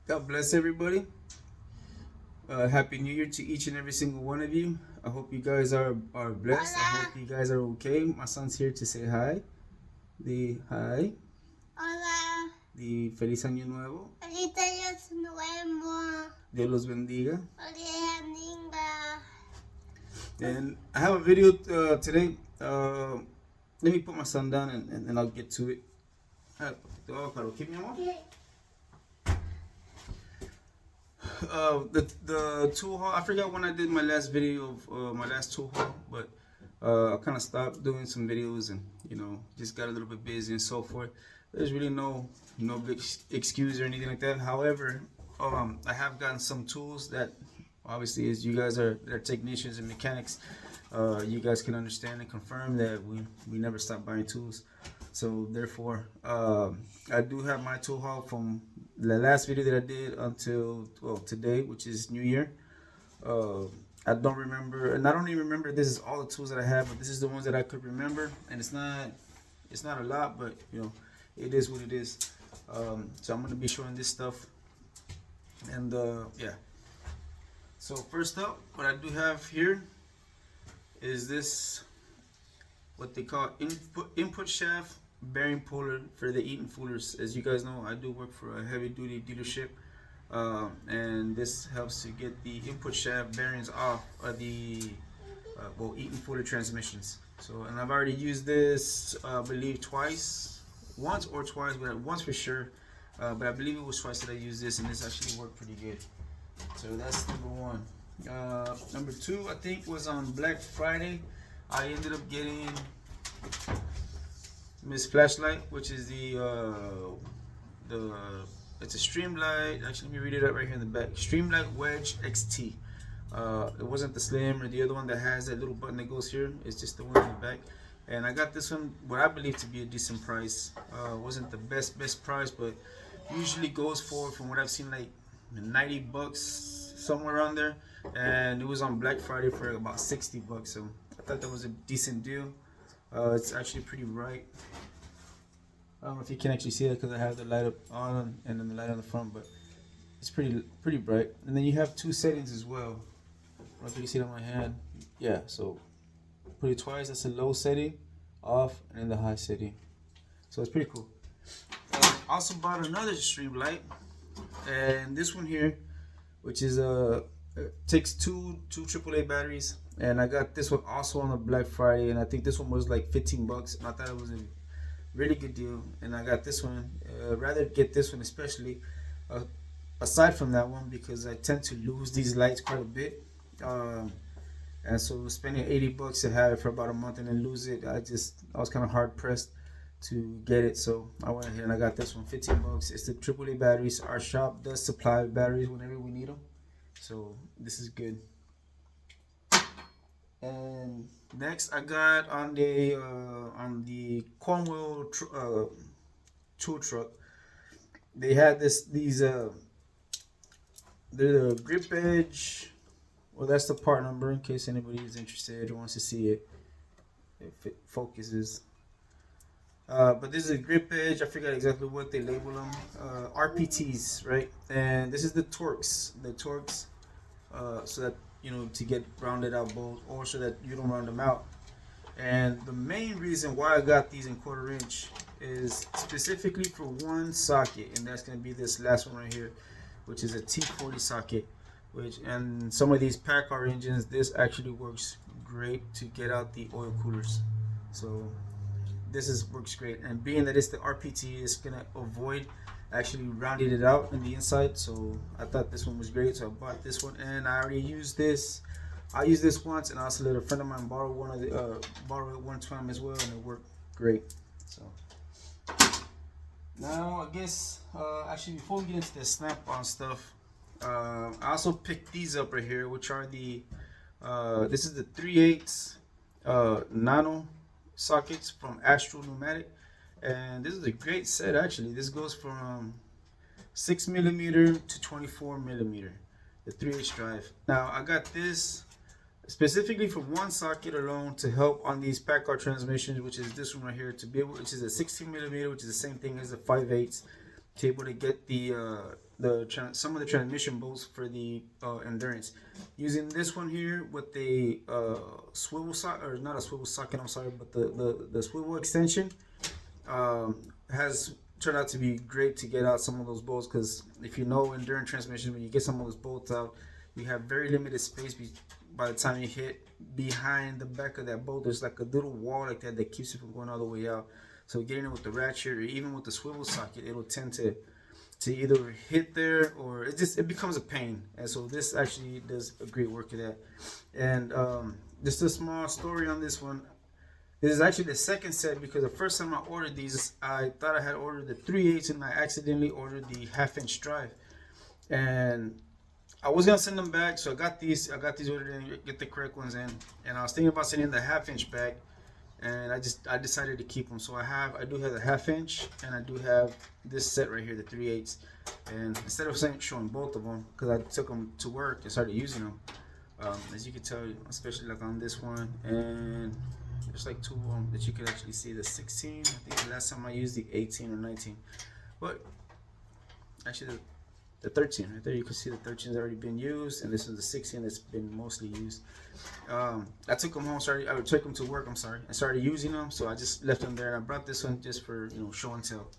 God bless everybody. Happy New Year to each and every single one of you. I hope you guys are blessed. I hope you guys are okay. My son's here to say hi. The hi. Hola. The Feliz Año Nuevo. Feliz Año Nuevo. Dios los bendiga. And I have a video today. Let me put my son down and I'll get to it. Keep me on. The tool haul. I forgot when I did my last video of my last tool haul, but I kind of stopped doing some videos and just got a little bit busy and so forth. There's really no big excuse or anything like that. However, I have gotten some tools that obviously, as you guys are technicians and mechanics, you guys can understand and confirm that we never stop buying tools. So therefore, I do have my tool haul from the last video that I did until today, which is New Year. I don't remember, and I don't even remember this is all the tools that I have, but this is the ones that I could remember, and it's not a lot, but it is what it is. So I'm gonna be showing this stuff, and yeah. So first up, what I do have here is this, what they call input shaft bearing puller for the Eaton Fullers. As you guys know, I do work for a heavy duty dealership, and this helps to get the input shaft bearings off of the Eaton Fuller transmissions. So, and I've already used this, I believe once or twice, but once for sure. But I believe it was twice that I used this, and this actually worked pretty good. So that's number one. Number two, I think, was on Black Friday. I ended up getting Miss Flashlight, which is it's a Streamlight. Actually, let me read it out right here in the back. Streamlight Wedge XT. It wasn't the Slim or the other one that has that little button that goes here. It's just the one in the back. And I got this one, what I believe to be a decent price. Wasn't the best price, but usually goes for, from what I've seen, like $90, somewhere around there. And it was on Black Friday for about $60. So I thought that was a decent deal. It's actually pretty bright. I don't know if you can actually see that because I have the light up on and then the light on the front, but it's pretty bright. And then you have two settings as well. I don't know if you can see it on my hand. Yeah, so put it twice. That's a low setting, off, and then the high setting. So it's pretty cool. I also bought another stream light, and this one here, which is takes two AAA batteries, and I got this one also on a Black Friday, and I think this one was like $15, and I thought it was a really good deal. And I got this one. Rather get this one, especially aside from that one, because I tend to lose these lights quite a bit. And so spending $80 to have it for about a month and then lose it, I was kind of hard pressed to get it. So I went ahead and I got this one, $15. It's the AAA batteries. Our shop does supply batteries whenever we need them, so this is good. And next, I got on the Cornwell tool truck. They had these they're the grip edge. Well, that's the part number in case anybody is interested or wants to see it, if it focuses. But this is a grip edge. I forgot exactly what they label them. RPTs, right? And this is the Torx. So that to get rounded out bolts, or so that you don't round them out. And the main reason why I got these in 1/4 inch is specifically for one socket, and that's going to be this last one right here, which is a T40 socket. And some of these PACCAR engines, this actually works great to get out the oil coolers. So this works great, and being that it's the RPT, it's going to avoid actually rounded it out in the inside. So I thought this one was great, so I bought this one, and I already used this. I used this once, and I also let a friend of mine borrow it one time as well, and it worked great. So now I guess actually, before we get into the Snap-on stuff, I also picked these up right here, which are the this is the 3/8 nano sockets from Astro Pneumatic. And this is a great set, actually. This goes from 6mm to 24mm, the 3/8 drive. Now I got this specifically for one socket alone to help on these PACCAR transmissions, which is this one right here, to be able, which is a 16mm, which is the same thing as a 5/8, to able to get some of the transmission bolts for the Endurance. Using this one here with the swivel socket, or not a swivel socket, I'm sorry, but the swivel extension has turned out to be great to get out some of those bolts, because if you know Endurance transmission, when you get some of those bolts out, you have very limited space by the time you hit behind the back of that bolt. There's like a little wall like that keeps it from going all the way out. So getting it with the ratchet or even with the swivel socket, it'll tend to either hit there, or it becomes a pain. And so this actually does a great work of that. And just a small story on this one. This is actually the second set, because the first time I ordered these, I thought I had ordered the 3/8 and I accidentally ordered the 1/2-inch drive. And I was gonna send them back, so I got these ordered in, get the correct ones in, and I was thinking about sending the 1/2-inch back, and I decided to keep them. So I do have the 1/2-inch, and I do have this set right here, the 3/8. And instead of showing both of them, because I took them to work and started using them, as you can tell, especially like on this one, and there's like two of them that you can actually see, the 16. I think the last time I used the 18 or 19, but actually the 13 right there, you can see the 13 has already been used, and this is the 16 that's been mostly used. I took them home, I took them to work, I'm sorry, and started using them, so I just left them there, and I brought this one just for, you know, show and tell.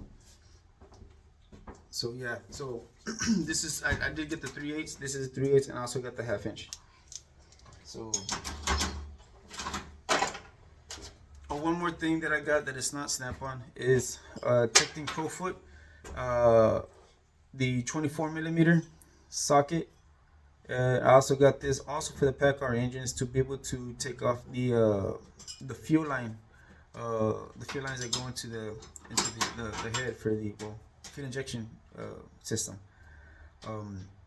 So yeah, so this is, I did get the 3/8, this is the 3/8, and I also got the 1/2-inch. So one more thing that I got that is not Snap-on is Tekton Crowfoot, the 24mm socket. I also got this also for the PACCAR engines, to be able to take off the fuel line, the fuel lines that go into the head for the fuel injection system.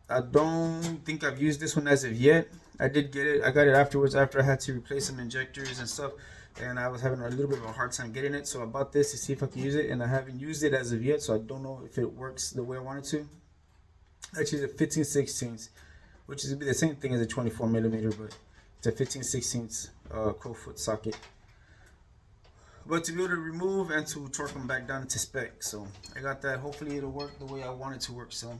I don't think I've used this one as of yet. I did get it. I got it afterwards, after I had to replace some injectors and stuff, and I was having a little bit of a hard time getting it. So I bought this to see if I could use it, and I haven't used it as of yet, so I don't know if it works the way I want it to. Actually, it's a 15/16, which is be the same thing as a 24mm, but it's a 15/16 Crowfoot socket. But to be able to remove and to torque them back down to spec, so I got that. Hopefully it'll work the way I want it to work. So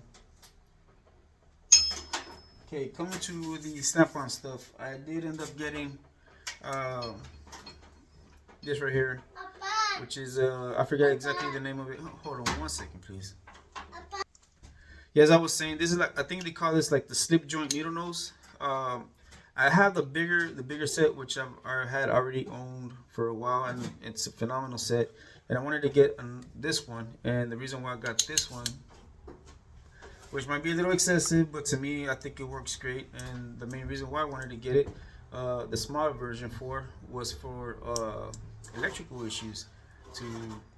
okay, coming to the Snap-on stuff, I did end up getting this right here, which is I forget exactly the name of it. Hold on one second, please. Yeah, as I was saying, this is like, I think they call this like the slip joint needle nose. I have the bigger set, which I had already owned for a while, and it's a phenomenal set. And I wanted to get this one, and the reason why I got this one, which might be a little excessive, but to me, I think it works great. And the main reason why I wanted to get it, the smaller version was for electrical issues. To,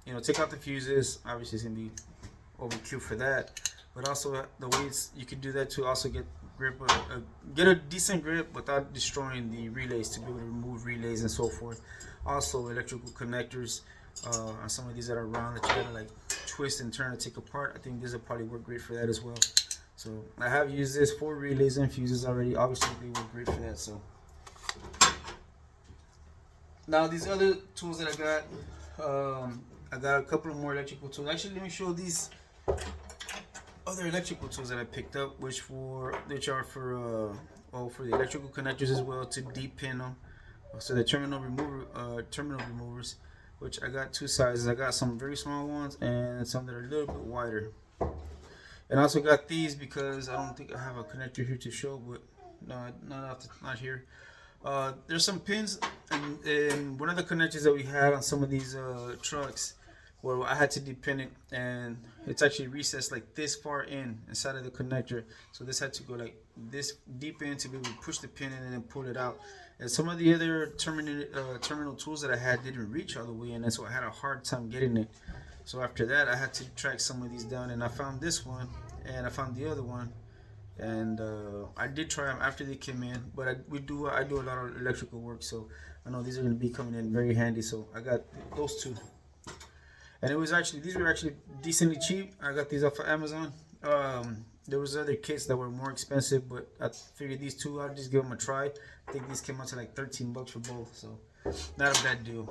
you know, take out the fuses. Obviously, it's gonna be overkill for that, but also the ways you can do that to also get grip, get a decent grip without destroying the relays, to be able to remove relays and so forth. Also, electrical connectors on some of these that are round that you gotta like twist and turn to take apart. I think this will probably work great for that as well. So I have used this for relays and fuses already. Obviously, they work great for that. So now these other tools that I got a couple of more electrical tools. Actually, let me show these other electrical tools that I picked up, which are for the electrical connectors as well, to deep pin them. So the terminal removers, which I got two sizes. I got some very small ones and some that are a little bit wider. And I also got these because I don't think I have a connector here to show, but no, not here. There's some pins in one of the connectors that we had on some of these trucks, where I had to depin it, and it's actually recessed like this far inside of the connector. So this had to go like this deep in to be able to push the pin in and then pull it out. And some of the other terminal tools that I had didn't reach all the way in, and so I had a hard time getting it. So after that, I had to track some of these down, and I found this one, and I found the other one. And I did try them after they came in, but I do a lot of electrical work, so I know these are going to be coming in very handy. So I got those two, and these were actually decently cheap. I got these off of Amazon. There was other kits that were more expensive, but I figured these two, I'll just give them a try. I think these came out to like $13 for both, so not a bad deal.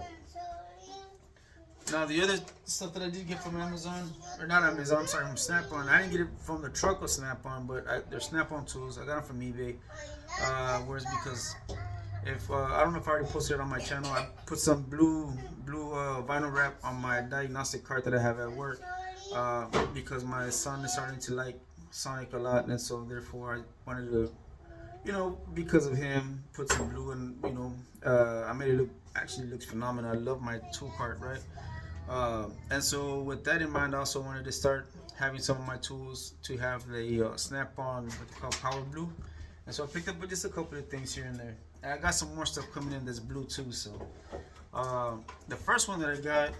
Now the other stuff that I did get from Amazon, or not Amazon, I'm sorry, from Snap-on. I didn't get it from the truck of Snap-on, but they're Snap-on tools. I got them from eBay. Whereas because if I don't know if I already posted it on my channel, I put some blue vinyl wrap on my diagnostic cart that I have at work because my son is starting to like Sonic a lot, and so therefore I wanted to, because of him, put some blue and I made it look, actually looks phenomenal. I love my tool cart, right? And so with that in mind, I also wanted to start having some of my tools to have the Snap-on, what they call Power Blue. And so I picked up just a couple of things here and there. And I got some more stuff coming in that's blue too. So the first one that I got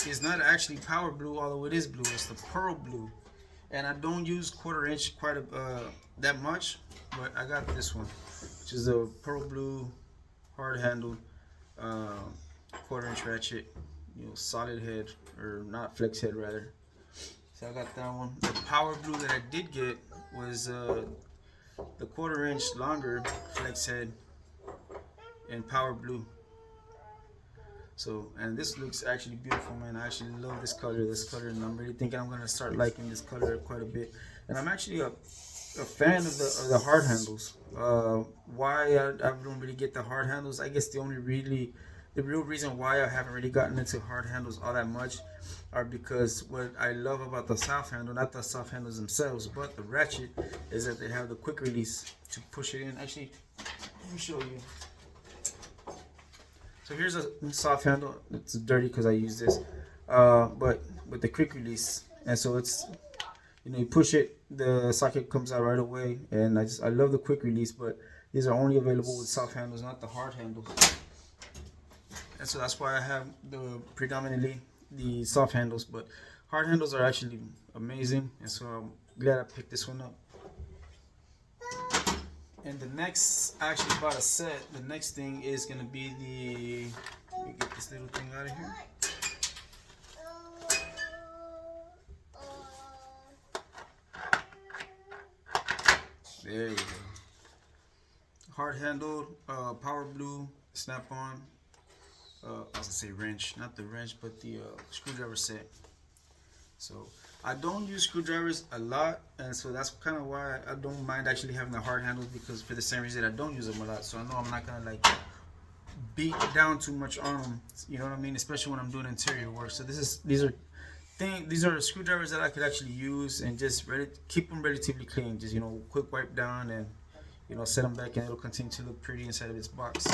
is not actually Power Blue, although it is blue. It's the Pearl Blue. And I don't use 1/4 inch quite that much, but I got this one, which is a Pearl Blue hard handled 1/4 inch ratchet, solid head, or not flex head rather. So I got that one. The Power Blue that I did get was the 1/4 inch longer flex head in Power Blue. So, and this looks actually beautiful, man. I actually love this color, and I'm really thinking I'm gonna start liking this color quite a bit. And I'm actually a fan of the hard handles. Why I don't really get the hard handles? I guess the real reason why I haven't really gotten into hard handles all that much are because what I love about the soft handle, not the soft handles themselves, but the ratchet, is that they have the quick release to push it in. Actually, let me show you. So here's a soft handle. It's dirty because I use this, but with the quick release, and so it's, you push it, the socket comes out right away, and I love the quick release. But these are only available with soft handles, not the hard handles, and so that's why I have predominantly the soft handles. But hard handles are actually amazing, and so I'm glad I picked this one up. And the next, I actually bought a set. The next thing is gonna be let me get this little thing out of here. There we go. Hard handled, Power Blue, Snap-on. I was gonna say wrench, not the wrench, but the screwdriver set. So I don't use screwdrivers a lot, and so that's kind of why I don't mind actually having the hard handles, because for the same reason I don't use them a lot. So I know I'm not gonna like beat down too much on them. You know what I mean? Especially when I'm doing interior work. So these are screwdrivers that I could actually use and just keep them relatively clean. Just quick wipe down and set them back, and it'll continue to look pretty inside of its box.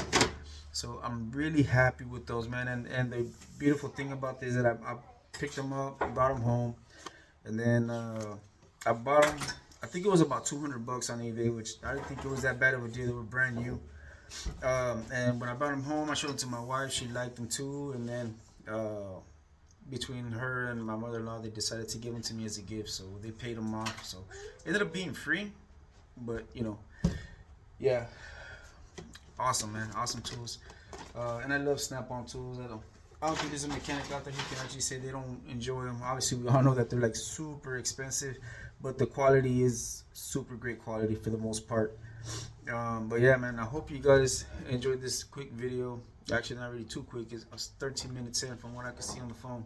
So I'm really happy with those, man. And the beautiful thing about this is that I picked them up, brought them home, and then I bought them. I think it was about $200 on eBay, which I didn't think it was that bad of a deal. They were brand new. And when I brought them home, I showed them to my wife. She liked them too. And then between her and my mother-in-law, they decided to give them to me as a gift. So they paid them off. So it ended up being free. But yeah, awesome, man. Awesome tools. And I love Snap-on tools. I don't think there's a mechanic out there who can actually say they don't enjoy them. Obviously, we all know that they're like super expensive, but the quality is super great quality for the most part. But yeah, man, I hope you guys enjoyed this quick video. Actually, not really too quick. I was 13 minutes in from what I could see on the phone.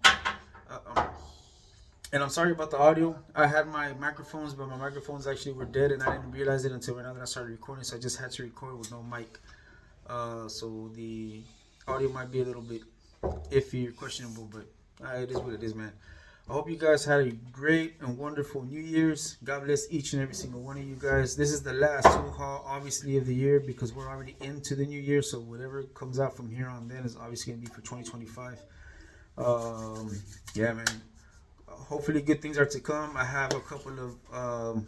And I'm sorry about the audio. I had my microphones, but my microphones actually were dead, and I didn't realize it until right now that I started recording. So I just had to record with no mic. So the audio might be a little bit iffy or questionable, but it is what it is, man. I hope you guys had a great and wonderful New Year's. God bless each and every single one of you guys. This is the last tool haul, obviously, of the year, because we're already into the new year. So whatever comes out from here on then is obviously going to be for 2025. Yeah, man. Hopefully good things are to come. I have a couple of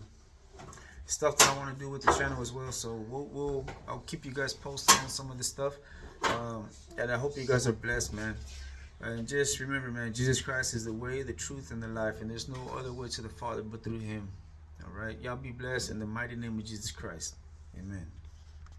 stuff that I want to do with the channel as well. So I'll keep you guys posted on some of this stuff. And I hope you guys are blessed, man. And just remember, man, Jesus Christ is the way, the truth, and the life. And there's no other way to the Father but through Him. All right? Y'all be blessed in the mighty name of Jesus Christ. Amen.